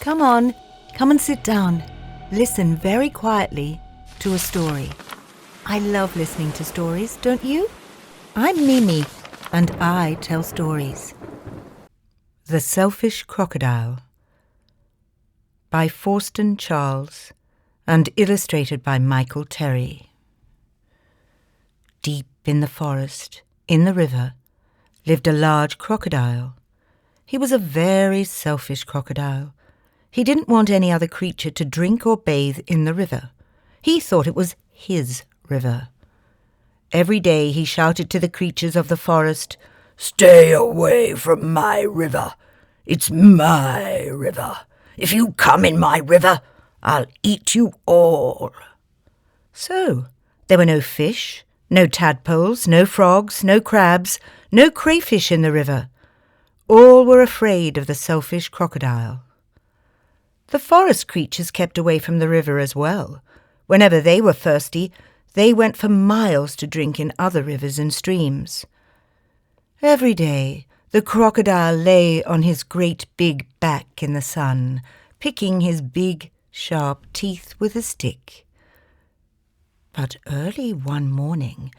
Come on, come and sit down. Listen very quietly to a story. I love listening to stories, don't you? I'm Mimi, and I tell stories. The Selfish Crocodile by Forsten Charles and illustrated by Michael Terry. Deep in the forest, in the river, lived a large crocodile. He was a very selfish crocodile. He didn't want any other creature to drink or bathe in the river. He thought it was his river. Every day he shouted to the creatures of the forest, "Stay away from my river. It's my river. If you come in my river, I'll eat you all." So there were no fish, no tadpoles, no frogs, no crabs, no crayfish in the river. All were afraid of the selfish crocodile. The forest creatures kept away from the river as well. Whenever they were thirsty, they went for miles to drink in other rivers and streams. Every day, the crocodile lay on his great big back in the sun, picking his big, sharp teeth with a stick. But early one morning,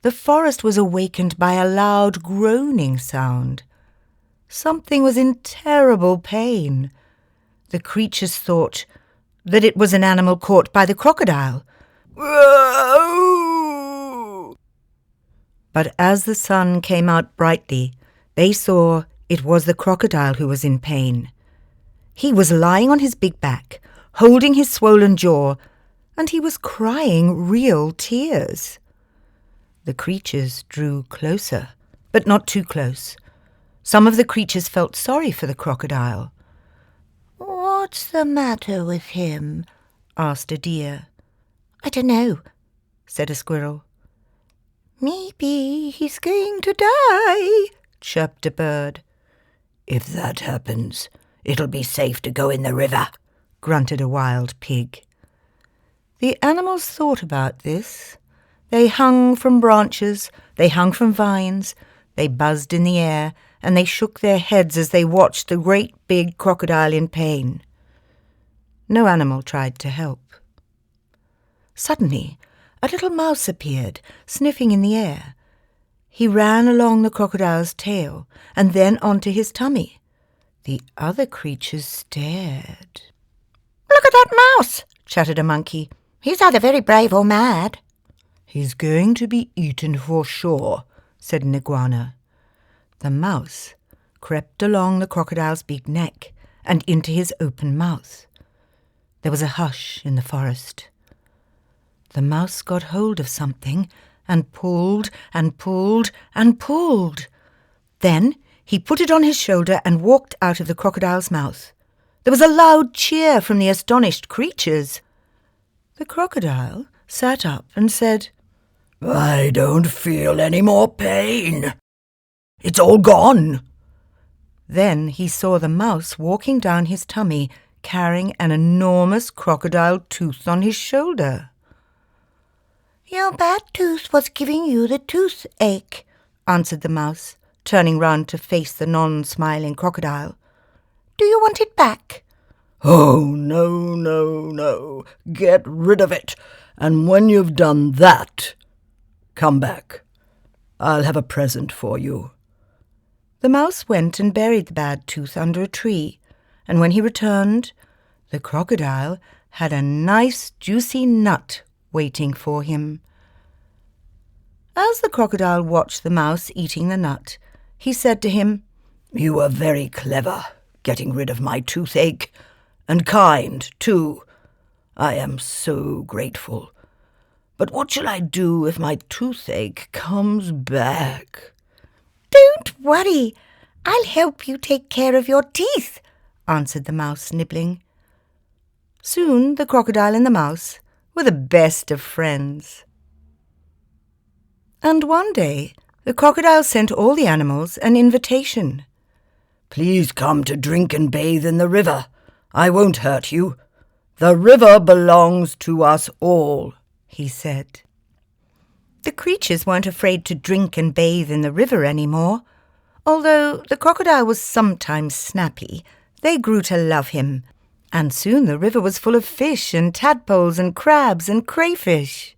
the forest was awakened by a loud groaning sound. Something was in terrible pain. The creatures thought that it was an animal caught by the crocodile. But as the sun came out brightly, they saw it was the crocodile who was in pain. He was lying on his big back, holding his swollen jaw, and he was crying real tears. The creatures drew closer, but not too close. Some of the creatures felt sorry for the crocodile. "What's the matter with him?" asked a deer. "I don't know," said a squirrel. "Maybe he's going to die," chirped a bird. "If that happens, it'll be safe to go in the river," grunted a wild pig. The animals thought about this. They hung from branches, they hung from vines, they buzzed in the air, and they shook their heads as they watched the great big crocodile in pain. No animal tried to help. Suddenly, a little mouse appeared, sniffing in the air. He ran along the crocodile's tail and then onto his tummy. The other creatures stared. "Look at that mouse," chattered a monkey. "He's either very brave or mad." "He's going to be eaten for sure," said an iguana. The mouse crept along the crocodile's big neck and into his open mouth. There was a hush in the forest. The mouse got hold of something and pulled and pulled and pulled. Then he put it on his shoulder and walked out of the crocodile's mouth. There was a loud cheer from the astonished creatures. The crocodile sat up and said, "I don't feel any more pain. It's all gone." Then he saw the mouse walking down his tummy, carrying an enormous crocodile tooth on his shoulder. "Your bad tooth was giving you the toothache," answered the mouse, turning round to face the non-smiling crocodile. "Do you want it back?" "Oh, no, no, no. Get rid of it, and when you've done that, come back. I'll have a present for you." The mouse went and buried the bad tooth under a tree, and when he returned, the crocodile had a nice juicy nut waiting for him. As the crocodile watched the mouse eating the nut, he said to him, "You were very clever, getting rid of my toothache, and kind, too. I am so grateful. But what shall I do if my toothache comes back?" "Don't worry, I'll help you take care of your teeth," answered the mouse, nibbling. Soon the crocodile and the mouse were the best of friends. And one day the crocodile sent all the animals an invitation. "Please come to drink and bathe in the river. I won't hurt you. The river belongs to us all," he said. The creatures weren't afraid to drink and bathe in the river anymore. Although the crocodile was sometimes snappy, they grew to love him, and soon the river was full of fish and tadpoles and crabs and crayfish.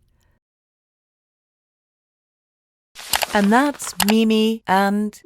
And that's Mimi and